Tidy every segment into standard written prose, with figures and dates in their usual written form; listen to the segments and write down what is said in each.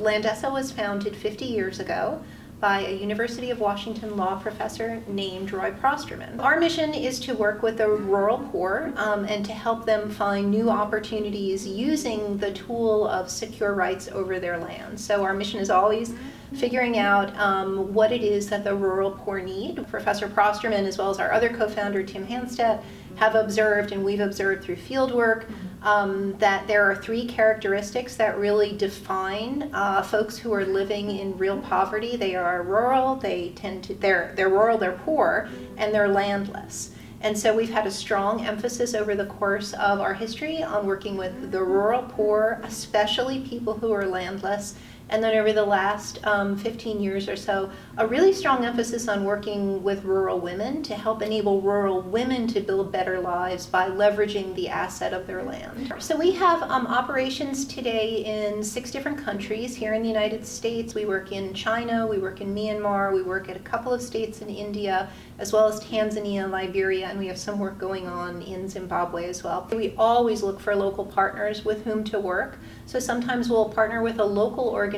Landesa was founded 50 years ago by a University of Washington law professor named Roy Prosterman. Our mission is to work with the rural poor and to help them find new opportunities using the tool of secure rights over their land. So our mission is always figuring out what it is that the rural poor need. Professor Prosterman, as well as our other co-founder, Tim Hanstedt, have observed, and we've observed through field work, that there are three characteristics that really define folks who are living in real poverty. They are rural, they're rural, they're poor, and they're landless. And so we've had a strong emphasis over the course of our history on working with the rural poor, especially people who are landless. And then over the last 15 years or so, a really strong emphasis on working with rural women to help enable rural women to build better lives by leveraging the asset of their land. So we have operations today in 6 different countries. Here in the United States, we work in China, we work in Myanmar, we work at a couple of states in India, as well as Tanzania and Liberia, and we have some work going on in Zimbabwe as well. We always look for local partners with whom to work. So sometimes we'll partner with a local organization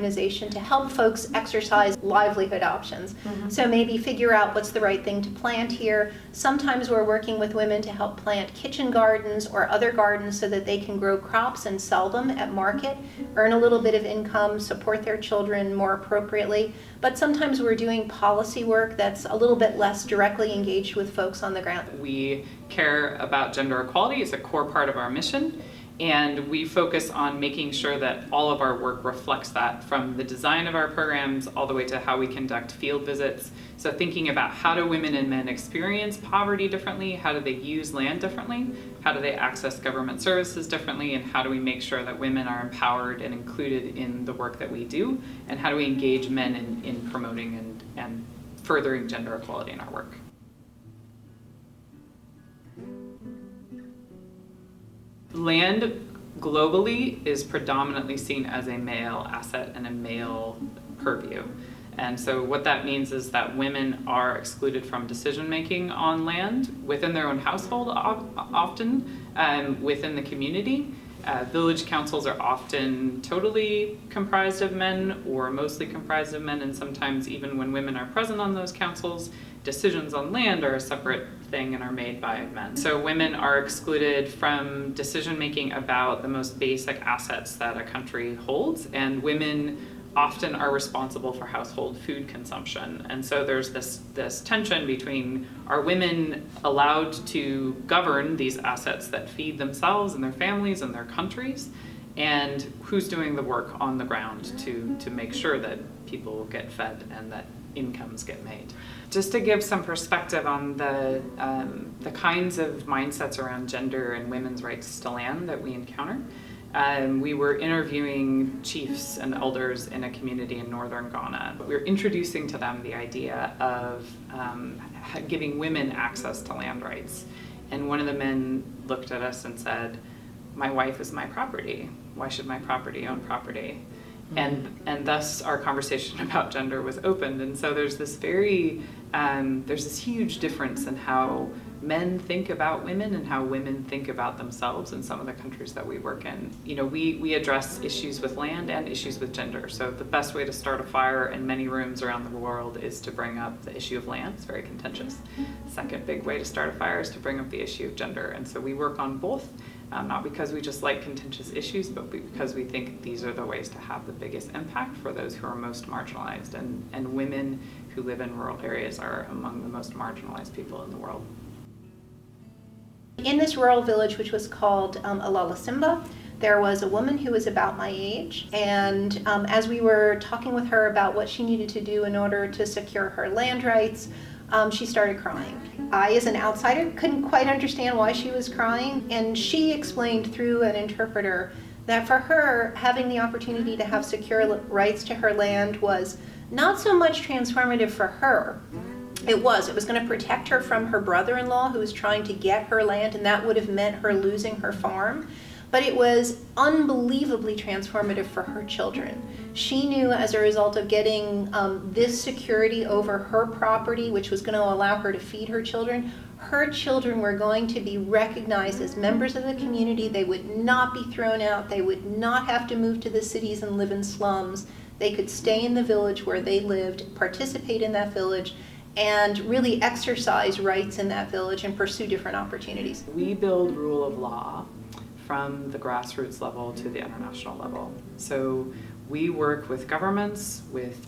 to help folks exercise livelihood options. So maybe figure out what's the right thing to plant here. Sometimes we're working with women to help plant kitchen gardens or other gardens so that they can grow crops and sell them at market, earn a little bit of income, support their children more appropriately. But sometimes we're doing policy work that's a little bit less directly engaged with folks on the ground. We care about gender equality as a core part of our mission. And we focus on making sure that all of our work reflects that, from the design of our programs all the way to how we conduct field visits. So thinking about how do women and men experience poverty differently, how do they use land differently, how do they access government services differently, and how do we make sure that women are empowered and included in the work that we do, and how do we engage men in promoting and furthering gender equality in our work. Land globally is predominantly seen as a male asset and a male purview. And so what that means is that women are excluded from decision making on land within their own household, often within the community. Village councils are often totally comprised of men or mostly comprised of men, and sometimes even when women are present on those councils, decisions on land are a separate thing and are made by men. So women are excluded from decision making about the most basic assets that a country holds, and women often are responsible for household food consumption. And so there's this tension between, are women allowed to govern these assets that feed themselves and their families and their countries, and who's doing the work on the ground to make sure that people get fed and that incomes get made. Just to give some perspective on the kinds of mindsets around gender and women's rights to land that we encounter. We were interviewing chiefs and elders in a community in northern Ghana. We were introducing to them the idea of giving women access to land rights. And one of the men looked at us and said, "My wife is my property. Why should my property own property?" And thus our conversation about gender was opened. And so there's this there's this huge difference in how men think about women and how women think about themselves in some of the countries that we work in. You know, we address issues with land and issues with gender. So the best way to start a fire in many rooms around the world is to bring up the issue of land. It's very contentious. Second big way to start a fire is to bring up the issue of gender. And so we work on both. Not because we just like contentious issues, but because we think these are the ways to have the biggest impact for those who are most marginalized. And women who live in rural areas are among the most marginalized people in the world. In this rural village, which was called Alala, there was a woman who was about my age, and as we were talking with her about what she needed to do in order to secure her land rights, she started crying. I, as an outsider, couldn't quite understand why she was crying, and she explained through an interpreter that for her, having the opportunity to have secure rights to her land was not so much transformative for her. It was going to protect her from her brother-in-law who was trying to get her land, and that would have meant her losing her farm. But it was unbelievably transformative for her children. She knew, as a result of getting this security over her property, which was going to allow her to feed her children were going to be recognized as members of the community. They would not be thrown out. They would not have to move to the cities and live in slums. they could stay in the village where they lived, participate in that village, and really exercise rights in that village and pursue different opportunities. We build rule of law from the grassroots level to the international level. So we work with governments, with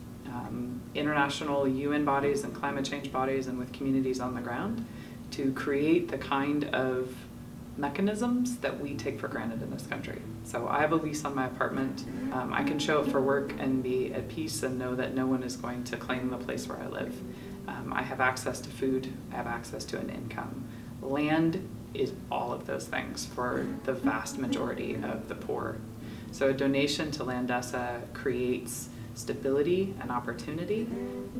international UN bodies and climate change bodies, and with communities on the ground to create the kind of mechanisms that we take for granted in this country. So I have a lease on my apartment. I can show up for work and be at peace and know that no one is going to claim the place where I live. I have access to food. I have access to an income. Land is all of those things for the vast majority of the poor. So a donation to Landesa creates stability and opportunity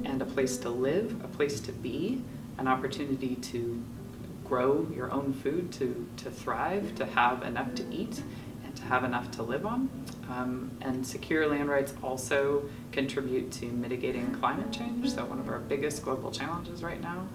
and a place to live, a place to be, an opportunity to grow your own food, to thrive, to have enough to eat, and to have enough to live on. And secure land rights also contribute to mitigating climate change, so one of our biggest global challenges right now.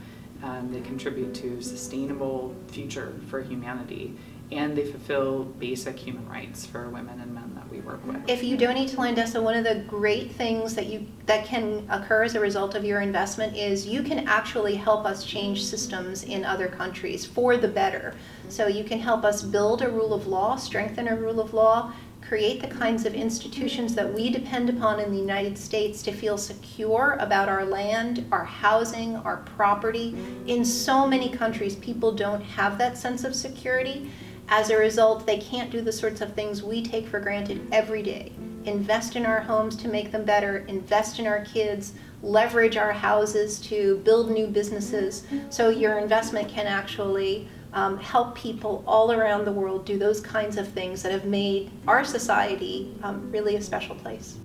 They contribute to sustainable future for humanity, and they fulfill basic human rights for women and men that we work with. If you donate to Landesa, one of the great things that can occur as a result of your investment is you can actually help us change systems in other countries for the better. So you can help us build a rule of law, strengthen a rule of law, create the kinds of institutions that we depend upon in the United States to feel secure about our land, our housing, our property. In so many countries, people don't have that sense of security. As a result, they can't do the sorts of things we take for granted every day. Invest in our homes to make them better, invest in our kids, leverage our houses to build new businesses. So your investment can actually help people all around the world do those kinds of things that have made our society really a special place.